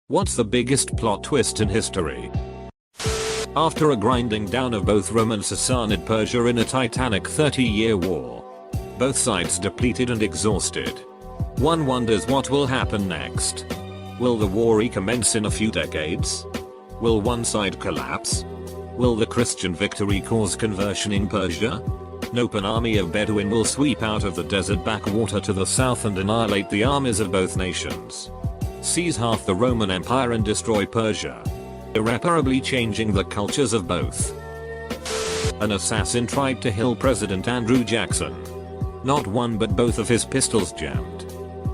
What's the biggest plot twist in history? After a grinding down of both Rome and Sassanid Persia in a titanic 30-year war, both sides depleted and exhausted, one wonders what will happen next. Will the war recommence in a few decades? Will one side collapse? Will the Christian victory cause conversion in Persia? Nope, an army of Bedouin will sweep out of the desert backwater to the south and annihilate the armies of both nations, seize half the Roman Empire and destroy Persia, irreparably changing the cultures of both. An assassin tried to kill President Andrew Jackson. Not one but both of his pistols jammed.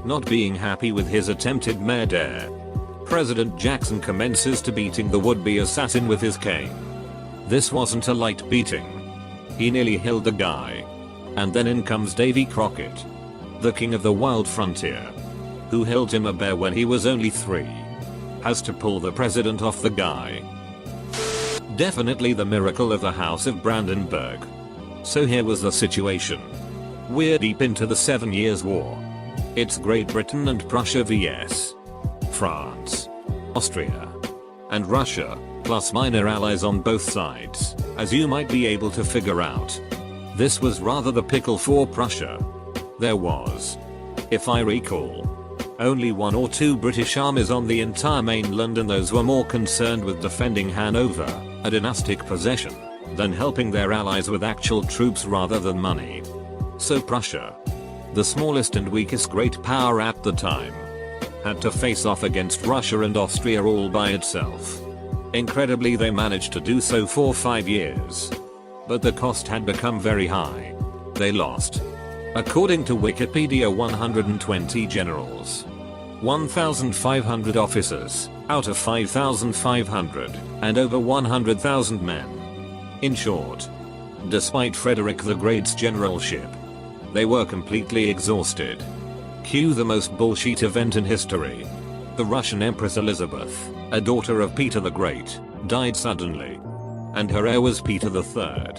Not being happy with his attempted murder, President Jackson commences to beating the would-be assassin with his cane. This wasn't a light beating. He nearly killed the guy. And then in comes Davy Crockett, the king of the wild frontier, who held him a bear when he was only 3. Has to pull the president off the guy. Definitely the miracle of the House of Brandenburg. So here was the situation. We're deep into the 7 Years' War. It's Great Britain and Prussia vs. France, Austria, and Russia, plus minor allies on both sides, as you might be able to figure out. This was rather the pickle for Prussia. There was, if I recall, only 1 or 2 British armies on the entire mainland, and those were more concerned with defending Hanover, a dynastic possession, than helping their allies with actual troops rather than money. So Prussia, the smallest and weakest great power at the time, had to face off against Russia and Austria all by itself. Incredibly, they managed to do so for 5 years. But the cost had become very high. They lost, according to Wikipedia, 120 generals, 1,500 officers, out of 5,500, and over 100,000 men. In short, despite Frederick the Great's generalship, they were completely exhausted. Cue the most bullshit event in history. The Russian Empress Elizabeth, a daughter of Peter the Great, died suddenly. And her heir was Peter III,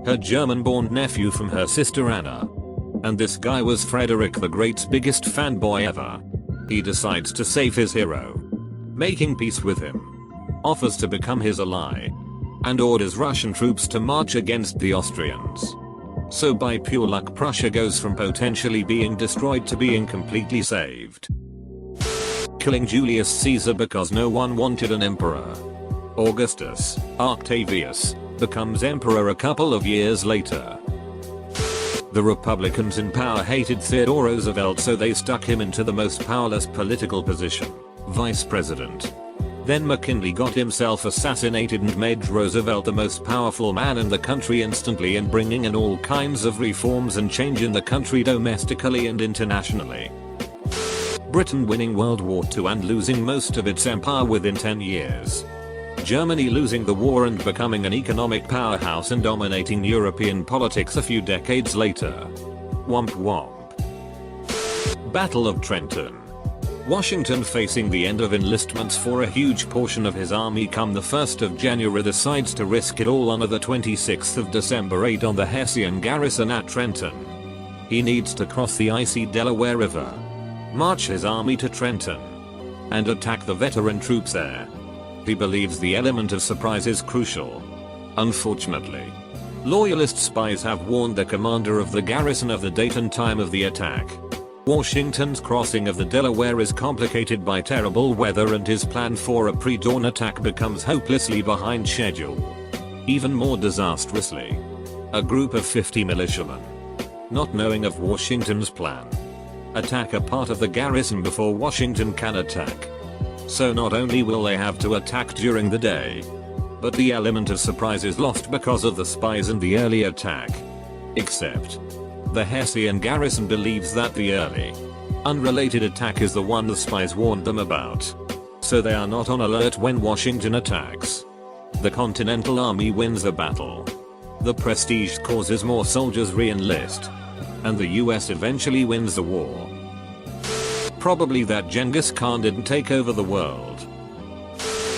her German-born nephew from her sister Anna. And this guy was Frederick the Great's biggest fanboy ever. He decides to save his hero, making peace with him, offers to become his ally, and orders Russian troops to march against the Austrians. So by pure luck, Prussia goes from potentially being destroyed to being completely saved. Killing Julius Caesar because no one wanted an emperor. Augustus Octavius becomes emperor a couple of years later. The Republicans in power hated Theodore Roosevelt, so they stuck him into the most powerless political position, vice president. Then McKinley got himself assassinated and made Roosevelt the most powerful man in the country instantly, and bringing in all kinds of reforms and change in the country domestically and internationally. Britain winning World War II and losing most of its empire within 10 years. Germany losing the war and becoming an economic powerhouse and dominating European politics a few decades later. Womp womp. Battle of Trenton. Washington, facing the end of enlistments for a huge portion of his army come the 1st of January, decides to risk it all on the 26th of December 8 on the Hessian garrison at Trenton. He needs to cross the icy Delaware River, march his army to Trenton, and attack the veteran troops there. He believes the element of surprise is crucial. Unfortunately, Loyalist spies have warned the commander of the garrison of the date and time of the attack. Washington's crossing of the Delaware is complicated by terrible weather, and his plan for a pre-dawn attack becomes hopelessly behind schedule. Even more disastrously, a group of 50 militiamen, not knowing of Washington's plan, attack a part of the garrison before Washington can attack. So not only will they have to attack during the day, but the element of surprise is lost because of the spies in the early attack. Except, the Hessian garrison believes that the early, unrelated attack is the one the spies warned them about. So they are not on alert when Washington attacks. The Continental Army wins the battle. The prestige causes more soldiers re-enlist, and the US eventually wins the war. Probably that Genghis Khan didn't take over the world.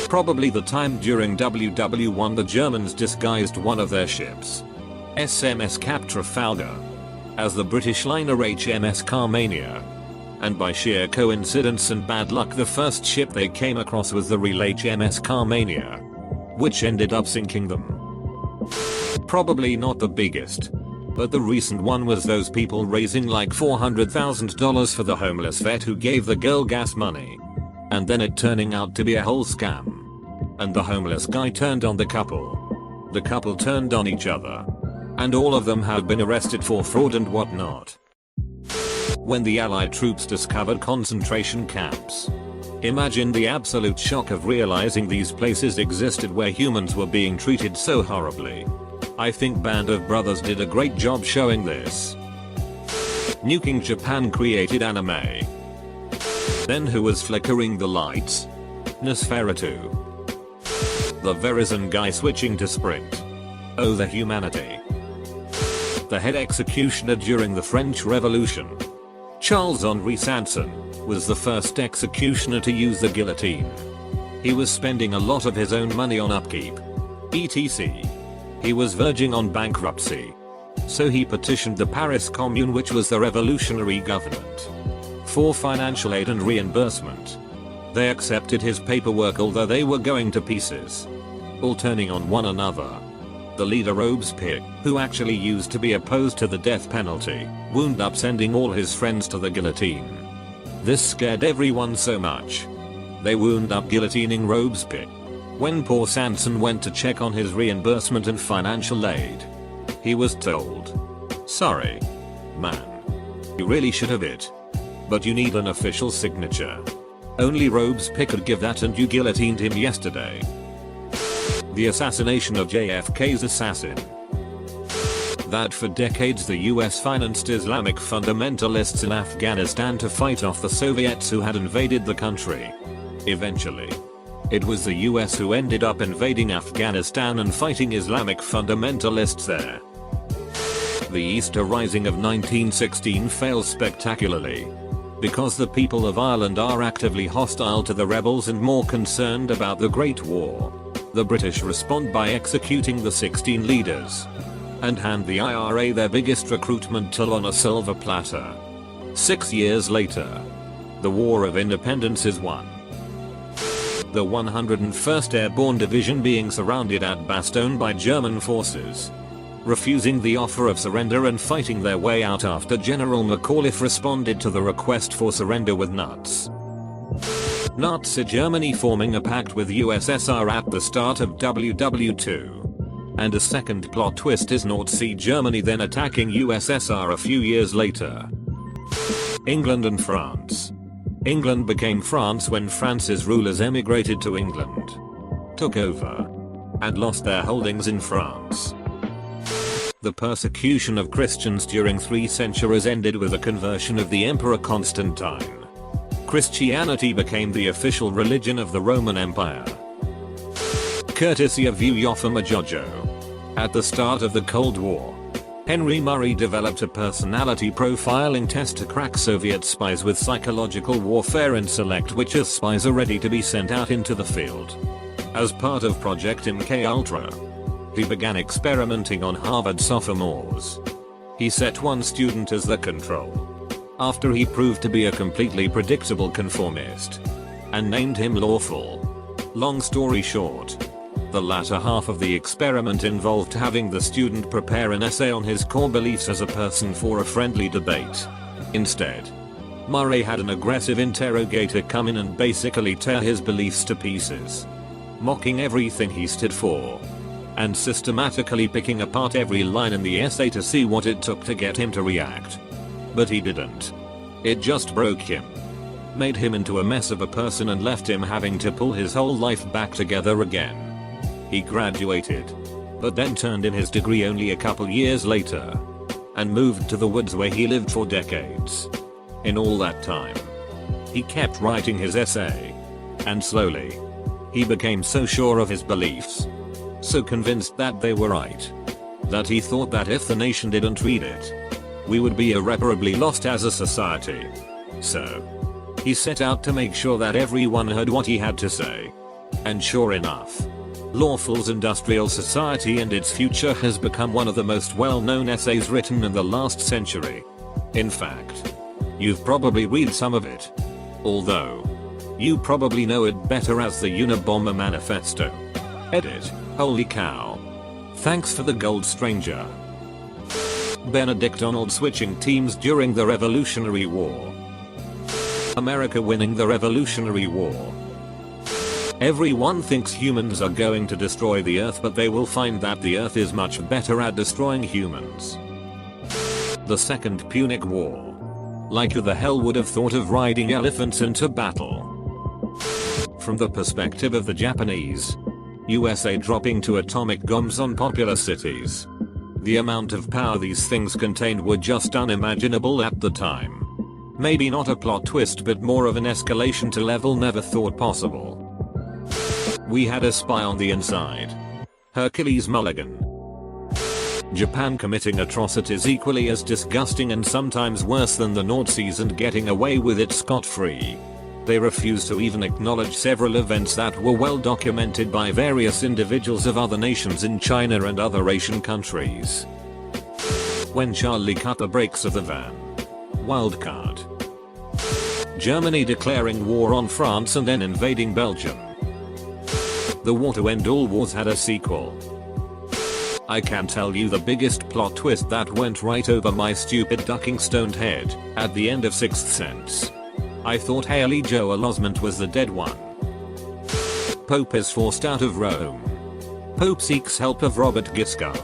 Probably the time during WW1 the Germans disguised one of their ships, SMS Cap Trafalgar, as the British liner HMS Carmania, and by sheer coincidence and bad luck the first ship they came across was the real HMS Carmania, which ended up sinking them. Probably not the biggest, but the recent one was those people raising like $400,000 for the homeless vet who gave the girl gas money, and then it turning out to be a whole scam. And the homeless guy turned on the couple turned on each other, and all of them have been arrested for fraud and whatnot. When the Allied troops discovered concentration camps, imagine the absolute shock of realizing these places existed where humans were being treated so horribly. I think Band of Brothers did a great job showing this. Nuking Japan created anime. Then who was flickering the lights? Nosferatu. The Verizon guy switching to Sprint. Oh, the humanity. The head executioner during the French Revolution, Charles-Henri Sanson, was the first executioner to use the guillotine. He was spending a lot of his own money on upkeep, etc. He was verging on bankruptcy. So he petitioned the Paris Commune, which was the revolutionary government, for financial aid and reimbursement. They accepted his paperwork although they were going to pieces, all turning on one another. The leader Robespierre, who actually used to be opposed to the death penalty, wound up sending all his friends to the guillotine. This scared everyone so much, they wound up guillotining Robespierre. When poor Sanson went to check on his reimbursement and financial aid, he was told, "Sorry, man. You really should have it. But you need an official signature. Only Robespierre could give that and you guillotined him yesterday." The assassination of JFK's assassin. That for decades the US financed Islamic fundamentalists in Afghanistan to fight off the Soviets who had invaded the country. Eventually, it was the US who ended up invading Afghanistan and fighting Islamic fundamentalists there. The Easter Rising of 1916 fails spectacularly, because the people of Ireland are actively hostile to the rebels and more concerned about the Great War. The British respond by executing the 16 leaders, and hand the IRA their biggest recruitment tool on a silver platter. 6 years later, the War of Independence is won. The 101st Airborne Division being surrounded at Bastogne by German forces, refusing the offer of surrender and fighting their way out after General McAuliffe responded to the request for surrender with nuts. Nazi Germany forming a pact with USSR at the start of WW2. And a second plot twist is Nazi Germany then attacking USSR a few years later. England and France. England became France when France's rulers emigrated to England, took over, and lost their holdings in France. The persecution of Christians during 3 centuries ended with the conversion of the Emperor Constantine. Christianity became the official religion of the Roman Empire, courtesy of Eufema Jojo. At the start of the Cold War, Henry Murray developed a personality profiling test to crack Soviet spies with psychological warfare and select which as spies are ready to be sent out into the field. As part of Project MKUltra, he began experimenting on Harvard sophomores. He set one student as the control, after he proved to be a completely predictable conformist, and named him Lawful. Long story short, the latter half of the experiment involved having the student prepare an essay on his core beliefs as a person for a friendly debate. Instead, Murray had an aggressive interrogator come in and basically tear his beliefs to pieces, mocking everything he stood for, and systematically picking apart every line in the essay to see what it took to get him to react. But he didn't. It just broke him, made him into a mess of a person and left him having to pull his whole life back together again. He graduated, but then turned in his degree only a couple years later, and moved to the woods where he lived for decades. In all that time, he kept writing his essay, and slowly, he became so sure of his beliefs, so convinced that they were right, that he thought that if the nation didn't read it, we would be irreparably lost as a society. So, he set out to make sure that everyone heard what he had to say. And sure enough, Lawful's Industrial Society and Its Future has become one of the most well-known essays written in the last century. In fact, You've probably read some of it. Although, you probably know it better as the Unabomber Manifesto. Edit. Holy cow. Thanks for the gold, stranger. Benedict Arnold switching teams during the Revolutionary War. America winning the Revolutionary War. Everyone thinks humans are going to destroy the Earth, but they will find that the Earth is much better at destroying humans. The Second Punic War. Like who the hell would have thought of riding elephants into battle? From the perspective of the Japanese. USA dropping two atomic bombs on popular cities. The amount of power these things contained were just unimaginable at the time. Maybe not a plot twist, but more of an escalation to level never thought possible. We had a spy on the inside. Hercules Mulligan. Japan committing atrocities equally as disgusting and sometimes worse than the Nazis and getting away with it scot-free. They refused to even acknowledge several events that were well documented by various individuals of other nations in China and other Asian countries. When Charlie cut the brakes of the van. Wildcard. Germany declaring war on France and then invading Belgium. The War to End All Wars had a sequel. I can tell you the biggest plot twist that went right over my stupid ducking stoned head at the end of Sixth Sense. I thought Haley Joel Osment was the dead one. Pope is forced out of Rome. Pope seeks help of Robert Guiscard.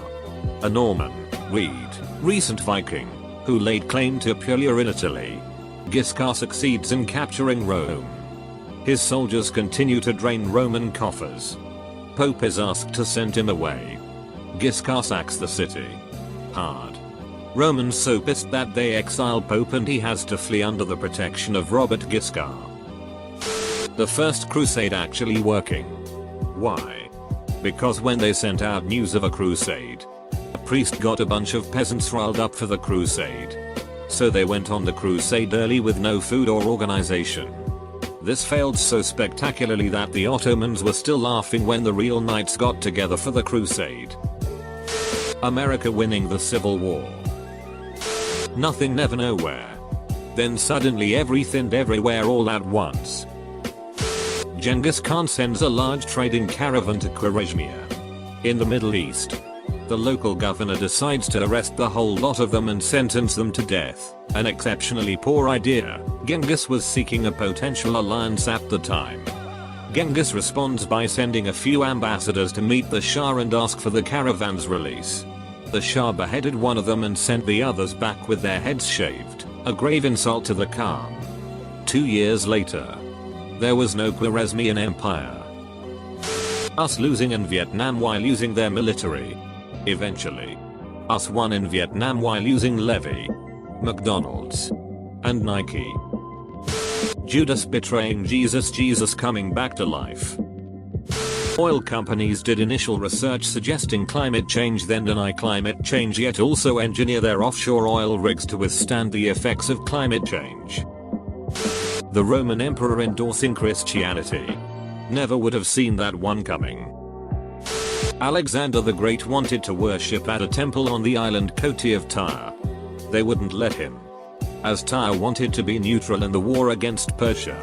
A Norman, Reed, recent Viking, who laid claim to Puglia in Italy. Guiscard succeeds in capturing Rome. His soldiers continue to drain Roman coffers. Pope is asked to send him away. Guiscard sacks the city. Hard. Romans so pissed that they exile Pope and he has to flee under the protection of Robert Guiscard. The First Crusade actually working. Why? Because when they sent out news of a crusade, a priest got a bunch of peasants riled up for the crusade. So they went on the crusade early with no food or organization. This failed so spectacularly that the Ottomans were still laughing when the real knights got together for the crusade. America winning the Civil War. Nothing, never, nowhere. Then suddenly everything everywhere all at once. Genghis Khan sends a large trading caravan to Khwarezmia in the Middle East. The local governor decides to arrest the whole lot of them and sentence them to death. An exceptionally poor idea. Genghis was seeking a potential alliance at the time. Genghis responds by sending a few ambassadors to meet the Shah and ask for the caravan's release. The Shah beheaded one of them and sent the others back with their heads shaved, a grave insult to the Khan. 2 years later, there was no Khwarezmian Empire. Us losing in Vietnam while using their military. Eventually. Us won in Vietnam while using Levy, McDonald's, and Nike. Judas betraying Jesus, Jesus coming back to life. Oil companies did initial research suggesting climate change, then deny climate change, yet also engineer their offshore oil rigs to withstand the effects of climate change. The Roman Emperor endorsing Christianity. Never would have seen that one coming. Alexander the Great wanted to worship at a temple on the island Koti of Tyre. They wouldn't let him, as Tyre wanted to be neutral in the war against Persia.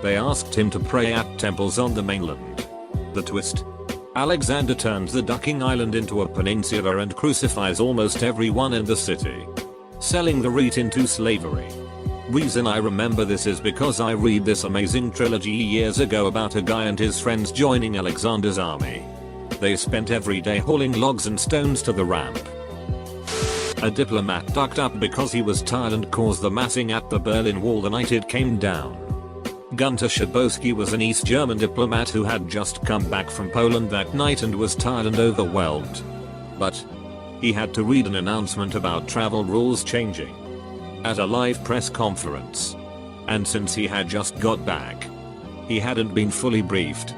They asked him to pray at temples on the mainland. The twist? Alexander turns the ducking island into a peninsula and crucifies almost everyone in the city, selling the rite into slavery. Reason I remember this is because I read this amazing trilogy years ago about a guy and his friends joining Alexander's army. They spent every day hauling logs and stones to the ramp. A diplomat ducked up because he was tired and caused the massing at the Berlin Wall the night it came down. Gunter Schabowski was an East German diplomat who had just come back from Poland that night and was tired and overwhelmed. But he had to read an announcement about travel rules changing at a live press conference. And since he had just got back, he hadn't been fully briefed.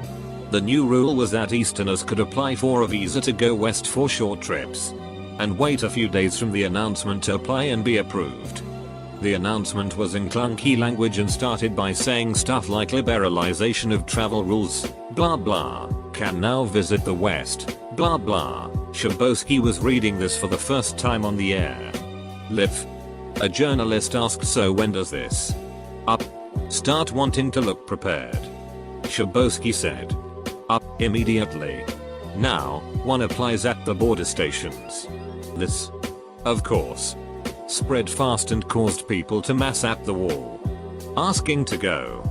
The new rule was that Easterners could apply for a visa to go west for short trips and wait a few days from the announcement to apply and be approved. The announcement was in clunky language and started by saying stuff like liberalization of travel rules, blah blah, can now visit the West, blah blah. Schabowski was reading this for the first time on the air. Live. A journalist asked, so when does this up start wanting to look prepared? Shabosky said, up immediately. Now, one applies at the border stations. This, of course, spread fast and caused people to mass at the wall, asking to go.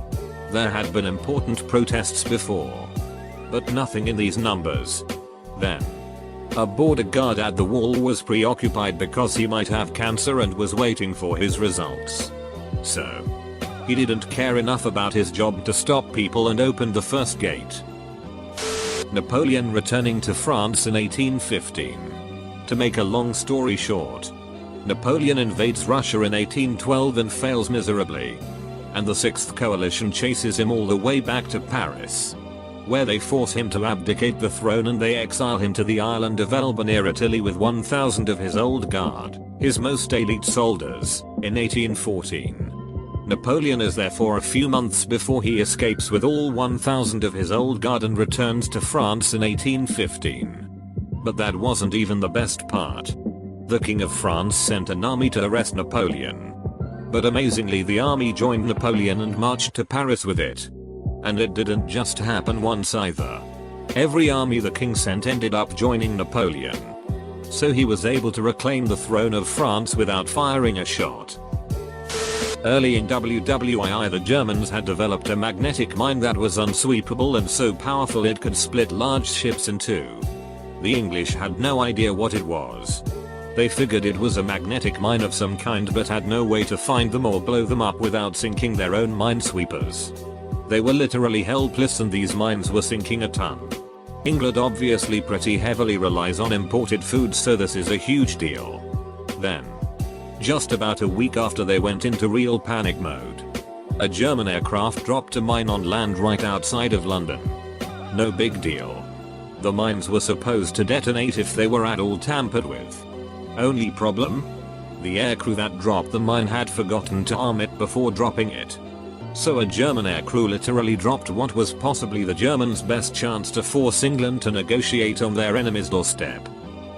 There had been important protests before, but nothing in these numbers. Then, a border guard at the wall was preoccupied because he might have cancer and was waiting for his results. So, he didn't care enough about his job to stop people and opened the first gate. Napoleon returning to France in 1815. To make a long story short, Napoleon invades Russia in 1812 and fails miserably, and the Sixth Coalition chases him all the way back to Paris, where they force him to abdicate the throne and they exile him to the island of Elba near Italy with 1,000 of his old guard, his most elite soldiers, in 1814. Napoleon is there for a few months before he escapes with all 1,000 of his old guard and returns to France in 1815. But that wasn't even the best part. The King of France sent an army to arrest Napoleon. But amazingly, the army joined Napoleon and marched to Paris with it. And it didn't just happen once either. Every army the king sent ended up joining Napoleon. So he was able to reclaim the throne of France without firing a shot. Early in WWII, the Germans had developed a magnetic mine that was unsweepable and so powerful it could split large ships in two. The English had no idea what it was. They figured it was a magnetic mine of some kind but had no way to find them or blow them up without sinking their own minesweepers. They were literally helpless and these mines were sinking a ton. England obviously pretty heavily relies on imported food, so this is a huge deal. Then, just about a week after they went into real panic mode, a German aircraft dropped a mine on land right outside of London. No big deal. The mines were supposed to detonate if they were at all tampered with. Only problem? The aircrew that dropped the mine had forgotten to arm it before dropping it. So a German aircrew literally dropped what was possibly the Germans' best chance to force England to negotiate on their enemy's doorstep.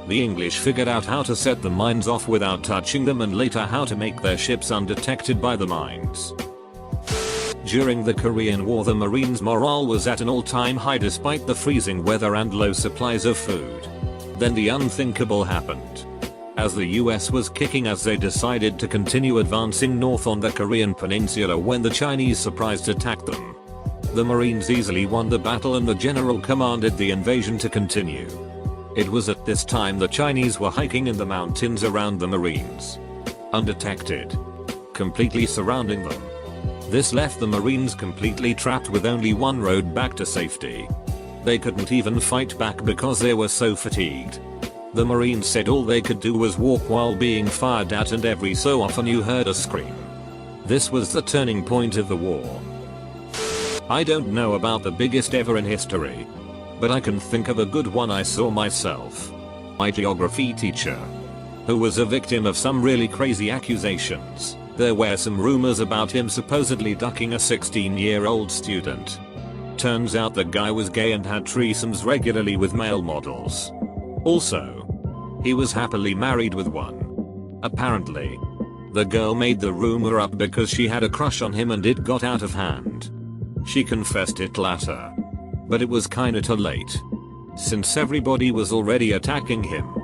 The English figured out how to set the mines off without touching them and later how to make their ships undetected by the mines. During the Korean War, the Marines' morale was at an all-time high despite the freezing weather and low supplies of food. Then the unthinkable happened. As the US was kicking as they decided to continue advancing north on the Korean peninsula when the Chinese surprised attacked them. The Marines easily won the battle and the general commanded the invasion to continue. It was at this time the Chinese were hiking in the mountains around the Marines, undetected, completely surrounding them. This left the Marines completely trapped with only one road back to safety. They couldn't even fight back because they were so fatigued. The Marines said all they could do was walk while being fired at, and every so often you heard a scream. This was the turning point of the war. I don't know about the biggest ever in history, but I can think of a good one I saw myself. My geography teacher, who was a victim of some really crazy accusations. There were some rumors about him supposedly ducking a 16-year-old student. Turns out the guy was gay and had threesomes regularly with male models. Also, he was happily married with one. Apparently, the girl made the rumor up because she had a crush on him and it got out of hand. She confessed it later, but it was kinda too late, since everybody was already attacking him.